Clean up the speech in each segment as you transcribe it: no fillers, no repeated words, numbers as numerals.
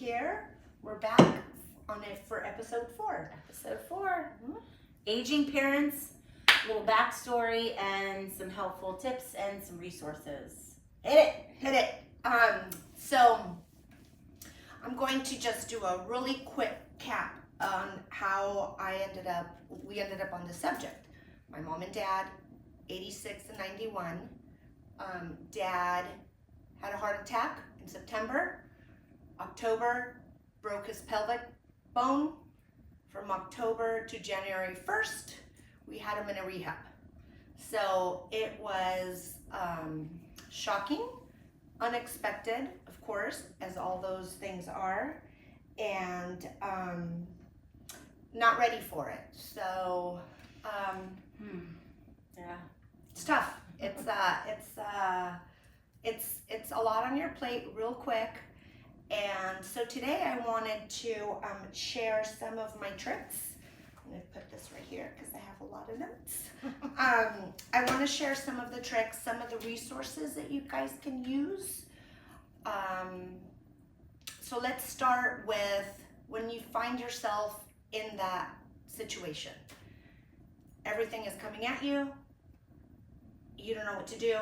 here. We're back on it for episode 4. Episode 4. Aging parents, a little backstory, and some helpful tips and some resources. Hit it. So I'm going to just do a really quick cap on how we ended up on the subject. My mom and dad, 86 and 91. Dad had a heart attack in September. October, broke his pelvic bone. From October to January 1st, we had him in a rehab. So it was shocking, unexpected, of course, as all those things are, and not ready for it. So yeah, it's tough. It's a lot on your plate real quick. And so today I wanted to share some of my tricks. I'm going to put this right here because I have a lot of notes. I want to share some of the tricks, some of the resources that you guys can use. So let's start with when you find yourself in that situation. Everything is coming at you. You don't know what to do.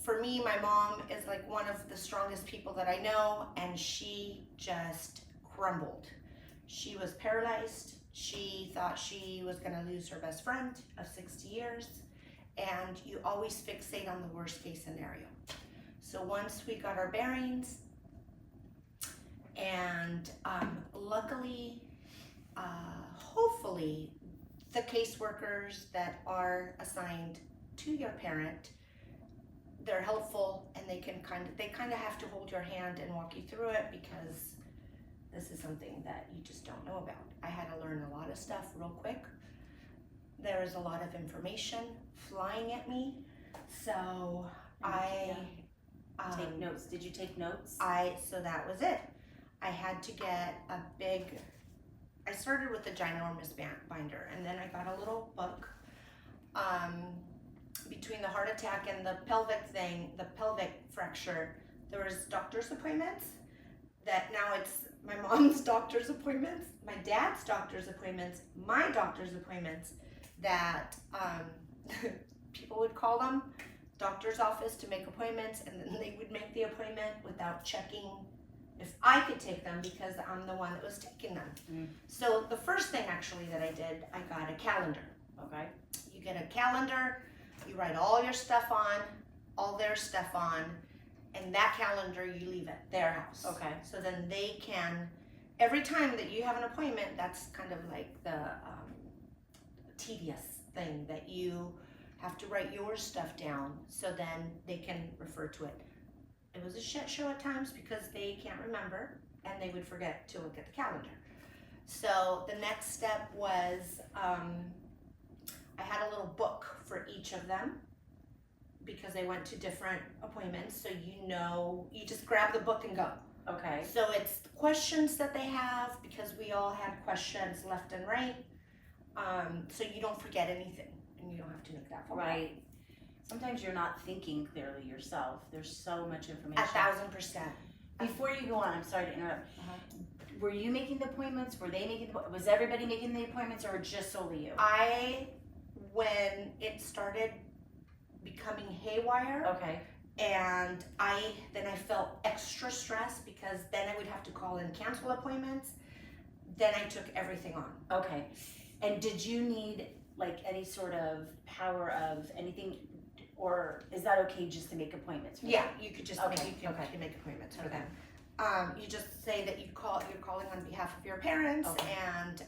For me, my mom is like one of the strongest people that I know, and she just crumbled. She was paralyzed. She thought she was going to lose her best friend of 60 years, and you always fixate on the worst case scenario. So once we got our bearings, and luckily, hopefully, the caseworkers that are assigned to your parent, they're helpful, and they kind of have to hold your hand and walk you through it, because this is something that you just don't know about. I had to learn a lot of stuff real quick. There was a lot of information flying at me, so take notes. Did you take notes? So that was it. I had to get I started with the ginormous binder, and then I got a little book. Between the heart attack and the pelvic fracture, there was doctor's appointments. That now it's my mom's doctor's appointments, my dad's doctor's appointments, my doctor's appointments, that people would call them doctor's office to make appointments, and then they would make the appointment without checking if I could take them, because I'm the one that was taking them. So the first thing actually that I did, I got a calendar. Okay. You get a calendar, you write all your stuff on, all their stuff on, and that calendar you leave at their house. Okay. So then they can, every time that you have an appointment, that's kind of like the tedious thing that you have to write your stuff down, so then they can refer to it. It was a shit show at times because they can't remember and they would forget to look at the calendar. So the next step was, I had a little book for each of them because they went to different appointments. So you just grab the book and go. Okay. So it's questions that they have, because we all had questions left and right. So you don't forget anything, and you don't have to make that phone call. Right. Sometimes you're not thinking clearly yourself. There's so much information. 1,000%. Before you go on, I'm sorry to interrupt. Were you making the appointments? Were they making was everybody making the appointments, or just solely you? When it started becoming haywire, Okay. and then I felt extra stressed, because then I would have to call and cancel appointments. Then I took everything on. Okay. And did you need like any sort of power of anything, or is that okay just to make appointments for Yeah, them? you could just Okay. you can make appointments for them. You just say that you're calling on behalf of your parents, Okay. and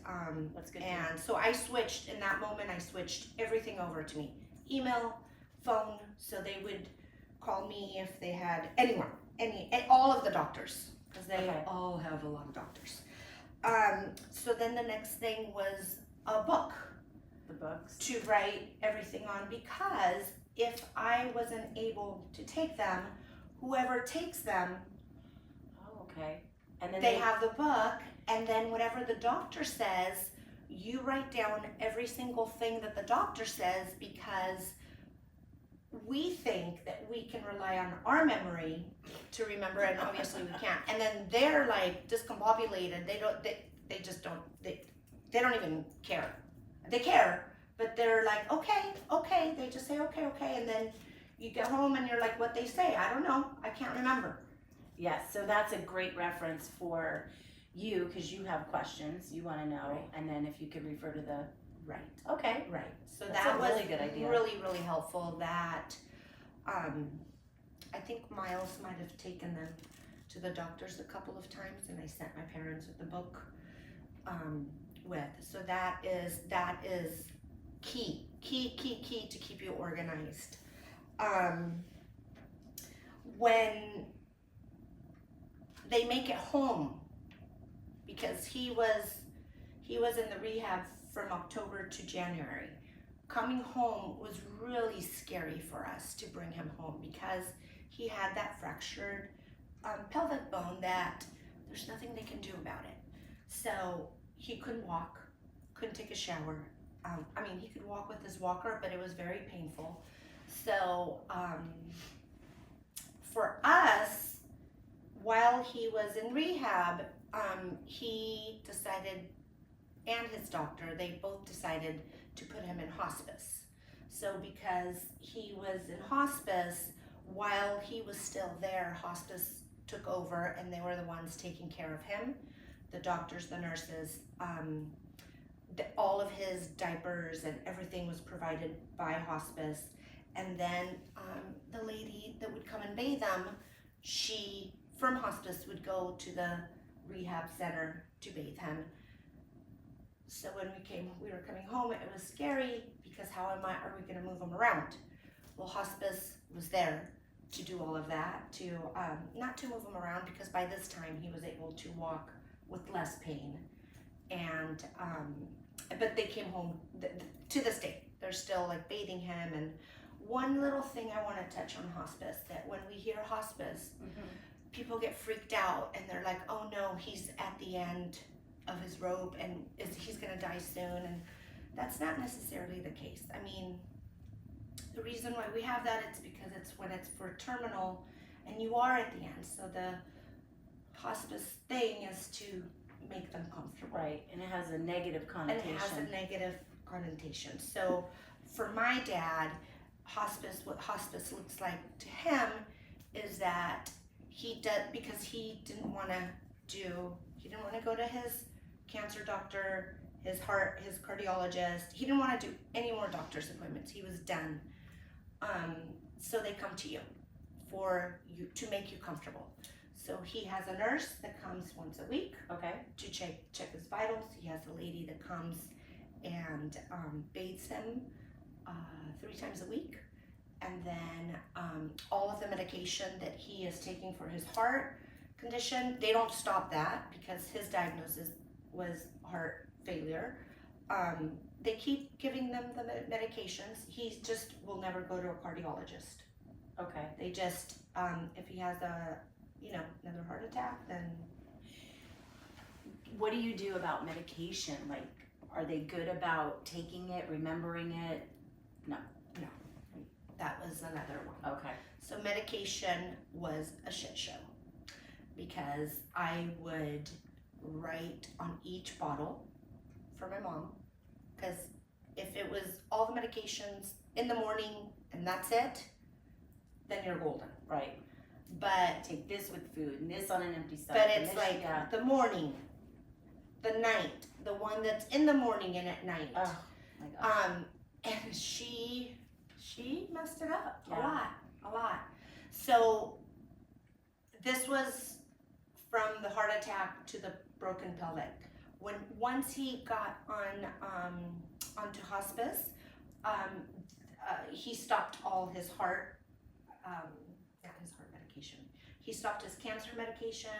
That's good. and so I switched in that moment. I switched everything over to me: email, phone. So they would call me if they had all of the doctors, because they Okay. all have a lot of doctors. So then the next thing was a book The books. to write everything on, because if I wasn't able to take them, whoever takes them, Oh, okay. And then they have the book, and then whatever the doctor says, you write down every single thing that the doctor says, because we think that we can rely on our memory to remember, and obviously we can't. And then they're like discombobulated. They just don't, they don't even care. They care, but they're like, okay. They just say, okay. And then you get home and you're like, what they say? I don't know. I can't remember. Yes, so that's a great reference for you, because you have questions you want to know, Right. and then if you could refer to the, Right. okay, Right. So That's that a was really good idea. really, really helpful. That I think Miles might have taken them to the doctors a couple of times, and I sent my parents with the book with. So that is key to keep you organized. When they make it home, because he was in the rehab from October to January. Coming home was really scary for us to bring him home, because he had that fractured pelvic bone that there's nothing they can do about it. So he couldn't walk, couldn't take a shower. He could walk with his walker, but it was very painful. So for us, while he was in rehab, he decided, and his doctor, they both decided to put him in hospice. So because he was in hospice, while he was still there, hospice took over and they were the ones taking care of him. The doctors, the nurses, all of his diapers and everything was provided by hospice. And then the lady that would come and bathe them, she, from hospice, would go to the rehab center to bathe him. So when we were coming home, it was scary, because are we going to move him around? Well, hospice was there to do all of that, to not to move him around, because by this time he was able to walk with less pain. And but they came home to this day. They're still like bathing him. And one little thing I want to touch on hospice, that when we hear hospice, people get freaked out and they're like, oh no, he's at the end of his rope and he's gonna die soon. And that's not necessarily the case. I mean, the reason why we have that, it's because it's when it's for terminal and you are at the end. So the hospice thing is to make them comfortable. right, and it has a negative connotation. And it has a negative connotation. So for my dad, what hospice looks like to him is that he does, because he didn't want to go to his cancer doctor, his cardiologist. He didn't want to do any more doctor's appointments. He was done. So they come to you to make you comfortable. So he has a nurse that comes once a week, okay, to check his vitals. He has a lady that comes and bathes him 3 times a week. And then all of the medication that he is taking for his heart condition, they don't stop that, because his diagnosis was heart failure. They keep giving them the medications. He just will never go to a cardiologist. okay. They just, if he has another heart attack, then. What do you do about medication? Like, are they good about taking it, remembering it? No. That was another one. Okay. So medication was a shit show, because I would write on each bottle for my mom, because if it was all the medications in the morning and that's it, then you're golden. Right. But Take this with food and this on an empty stomach. it's and this, like yeah. the morning, the night, the one that's in the morning and at night. Oh my God. And she messed it up Yeah. a lot. So this was from the heart attack to the broken pelvic. Once he got onto hospice, he stopped all his not his heart medication. He stopped his cancer medication.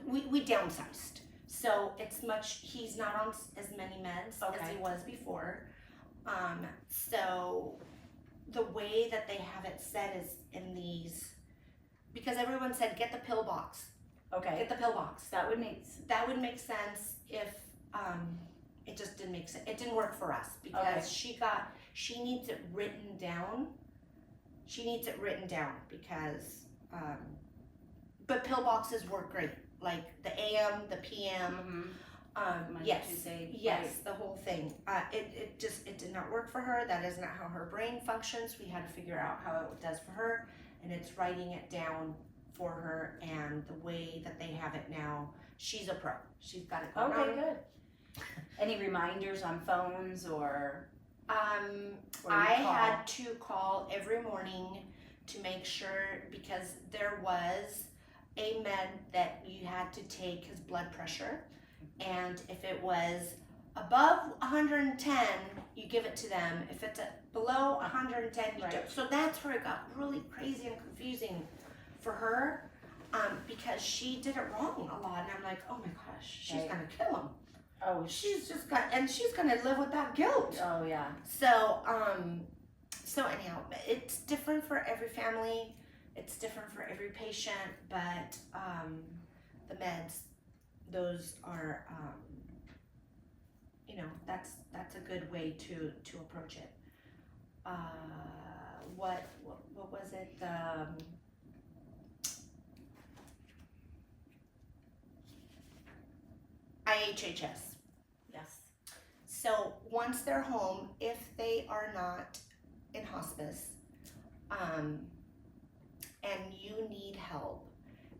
We downsized. So he's not on as many meds as he was before. So the way that they have it set is in these, because everyone said, get the pill box. Okay. Get the pill box. That would make sense if, it just didn't make sense. It didn't work for us, because she needs it written down she needs it written down because, but pill boxes work great. Like the AM, the PM, Monday, yes, Tuesday, yes, right. the whole thing. It did not work for her. That is not how her brain functions. We had to figure out how it does for her, and it's writing it down for her. And the way that they have it now, she's a pro. She's got it going on. Okay, good. Any reminders on phones or you I call? had to call every morning to make sure because there was a med that you had to take his blood pressure, and if it was above 110, you give it to them. If it's below 110, you Right. don't. So that's where it got really crazy and confusing for her, because she did it wrong a lot, and I'm like, oh my gosh, she's Right. gonna kill him. Oh, She's gonna live with that guilt. oh yeah. So anyhow, it's different for every family. It's different for every patient, but the meds, those are, that's a good way to approach it. What was it? IHHS. Yes. So once they're home, if they are not in hospice, and you need help,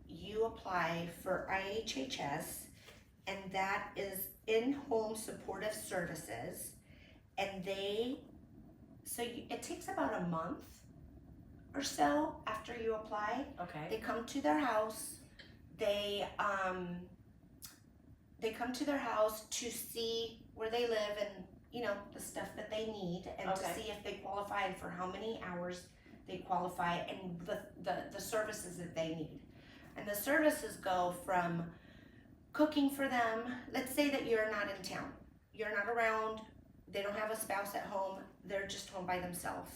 you apply for IHHS, and that is in-home supportive services, and it takes about a month or so after you apply. Okay. They come to their house. They come to their house to see where they live and the stuff that they need, and to Okay. see if they qualify and for how many hours they qualify, and the services that they need. And the services go from cooking for them. Let's say that you're not in town, you're not around, they don't have a spouse at home, they're just home by themselves.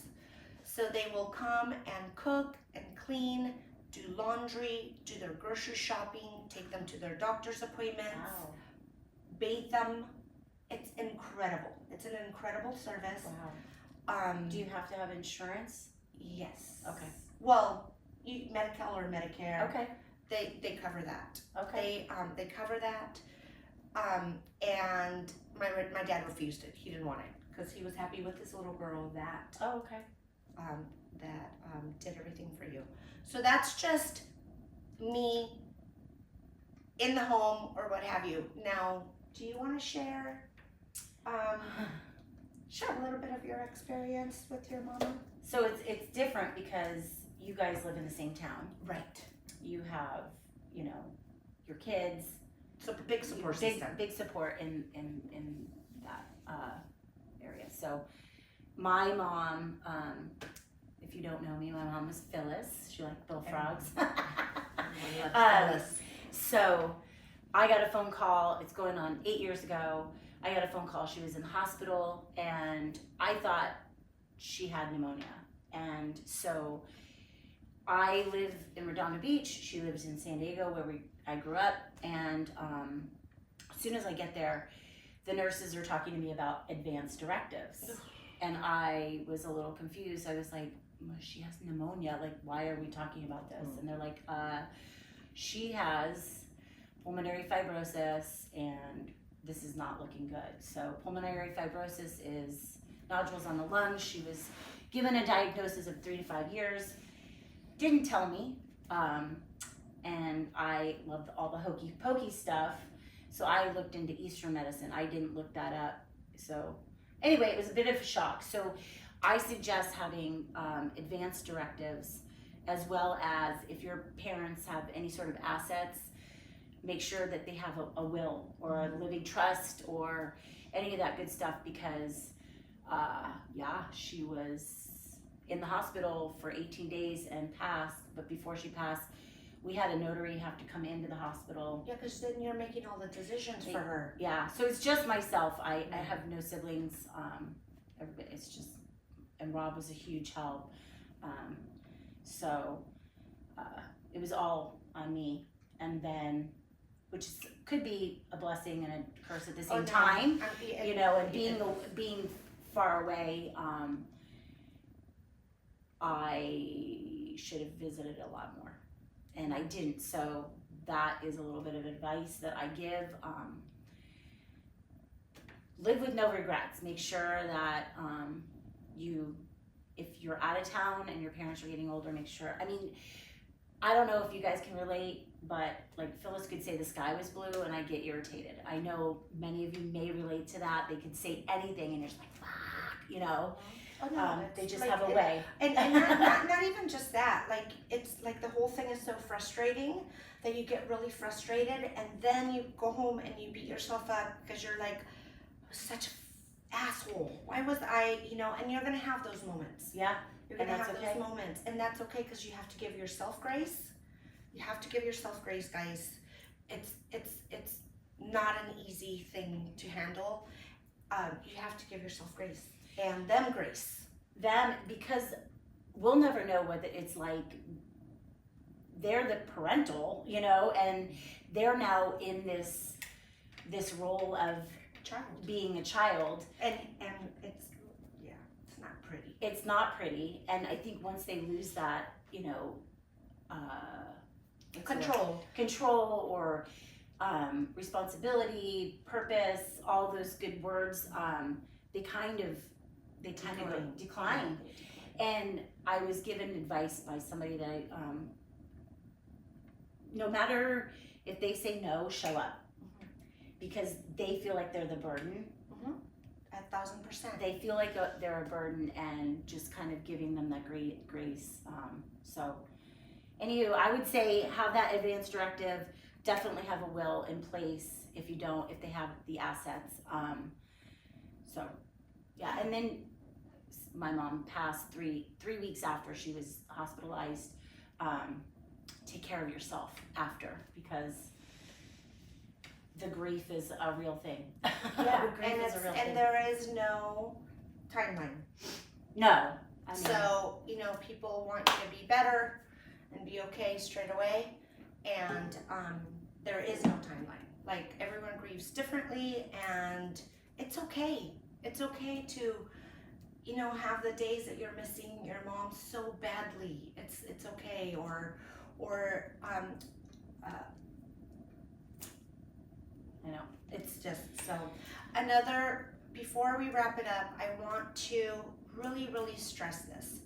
So they will come and cook and clean, do laundry, do their grocery shopping, take them to their doctor's appointments, Wow. bathe them. It's incredible. It's an incredible service. Wow. Do you have to have insurance? Yes. Okay. Well, Medi-Cal or Medicare, Okay. they cover that. Okay. They cover that. And my dad refused it. He didn't want it because he was happy with this little girl that Oh, okay. did everything for you. So that's just me in the home or what have you. Now, do you want to share a little bit of your experience with your mama? So it's different because you guys live in the same town. Right. You have, your kids. So big support system. Big support in that area. So my mom, if you don't know me, my mom was Phyllis. She liked bullfrogs. So I got a phone call, it's going on 8 years ago. I got a phone call, she was in the hospital, and I thought she had pneumonia. And so I live in Redondo Beach, she lives in San Diego where I grew up, and as soon as I get there, the nurses are talking to me about advanced directives. And I was a little confused. I was like, she has pneumonia, like why are we talking about this? And they're like, she has pulmonary fibrosis and this is not looking good. So pulmonary fibrosis is nodules on the lungs. She was given a diagnosis of 3 to 5 years, didn't tell me, and I loved all the hokey pokey stuff, so I looked into Eastern medicine. I didn't look that up. So anyway, it was a bit of a shock. So I suggest having advanced directives, as well as if your parents have any sort of assets, make sure that they have a will or a living trust or any of that good stuff, because she was in the hospital for 18 days and passed, but before she passed, we had a notary have to come into the hospital. Yeah, because then you're making all the decisions for her. Yeah, so it's just myself. I have no siblings. It's just, and Rob was a huge help. It was all on me. And then, could be a blessing and a curse at the same time, and being far away. I should have visited a lot more, and I didn't. So that is a little bit of advice that I give. Live with no regrets. Make sure that if you're out of town and your parents are getting older, make sure. I mean, I don't know if you guys can relate, but like Phyllis could say the sky was blue and I get irritated. I know many of you may relate to that. They could say anything and you're just like, fuck, you know? Oh, no, They just like, have a way. And not even just that, like, it's like the whole thing is so frustrating that you get really frustrated and then you go home and you beat yourself up because you're like, such an asshole. Why was I, and you're gonna have those moments. Yeah. You're gonna And have that's those okay. moments, and that's okay because you have to give yourself grace. You have to give yourself grace, guys. It's not an easy thing to handle. You have to give yourself grace and them grace. Them, because we'll never know what it's like. They're the parental, and they're now in this role of Child. being a child. And it's not pretty. It's not pretty, and I think once they lose that, control or responsibility, purpose, all those good words, they kind of decline. And I was given advice by somebody that no matter if they say no, show up, because they feel like they're the burden. 1,000%. They feel like they're a burden, and just kind of giving them that great grace. So, anywho, I would say have that advance directive. Definitely have a will in place. If they have the assets. So, yeah. And then my mom passed three weeks after she was hospitalized. Take care of yourself after, because the grief is a real thing. Yeah, grief is a real thing. And there is no timeline. No. So, people want you to be better and be okay straight away. And there is no timeline. Like, everyone grieves differently, and it's okay. It's okay to, have the days that you're missing your mom so badly. It's okay. I know. It's just so. Before we wrap it up, I want to really, really stress this.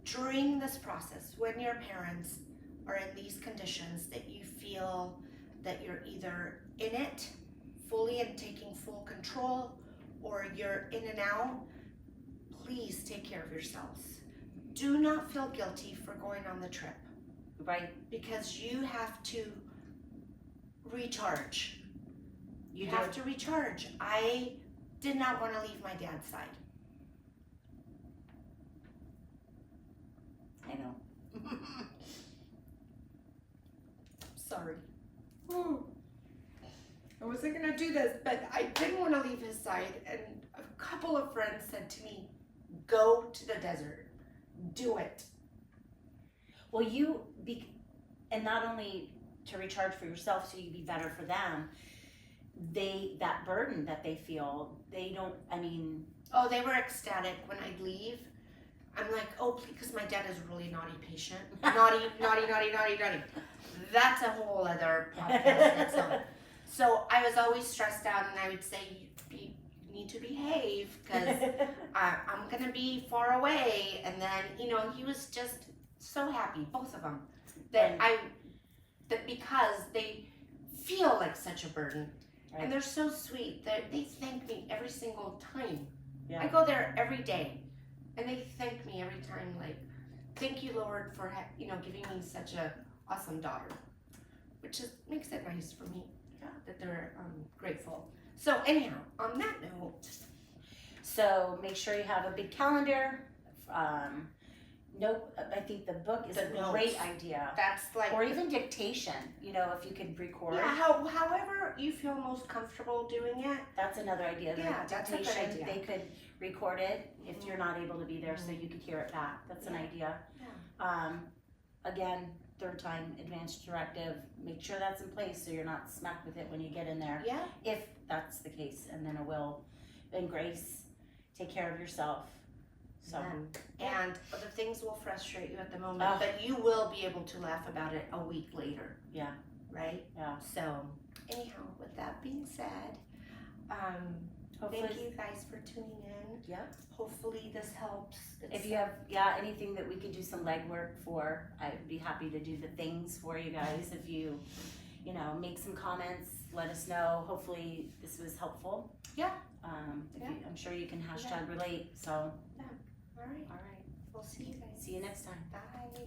During this process, when your parents are in these conditions that you feel that you're either in it fully and taking full control, or you're in and out, please take care of yourselves. Do not feel guilty for going on the trip. Right. Because you have to recharge. You do. have to recharge. I did not want to leave my dad's side. I know. Sorry. I wasn't going to do this, but I didn't want to leave his side. And a couple of friends said to me, go to the desert. Do it. Well, and not only to recharge for yourself so you be better for them, that burden that they feel, Oh, they were ecstatic when I'd leave. I'm like, oh, please, because my dad is a really naughty patient. Naughty. That's a whole other podcast. So I was always stressed out, and I would say, you need to behave, because I'm going to be far away. And then, he was just so happy, both of them, that because they feel like such a burden. Right. And they're so sweet that they thank me every single time. Yeah. I go there every day, and they thank me every time, like, thank you, Lord, for giving me such a awesome daughter, which makes it nice for me. Yeah. That they're grateful. So anyhow, on that note, so make sure you have a big calendar. I think the book is a great idea. That's like, or even dictation. If you could record. Yeah, however you feel most comfortable doing it. That's another idea. Yeah, that's a good idea. They could record it if you're not able to be there, so you could hear it back. That's an idea. Yeah. Again, third time advanced directive. Make sure that's in place so you're not smacked with it when you get in there. Yeah. If that's the case, and then a will and grace. Take care of yourself. So And other things will frustrate you at the moment, Oh. but you will be able to laugh about it a week later. Yeah. Right? Yeah. So, anyhow, with that being said, hopefully, thank you guys for tuning in. Yep. Hopefully this helps. If you have anything that we could do some legwork for, I'd be happy to do the things for you guys. If you make some comments, let us know. Hopefully this was helpful. Yeah. I'm sure you can hashtag relate. So. All right. All right. We'll see you guys. See you next time. Bye.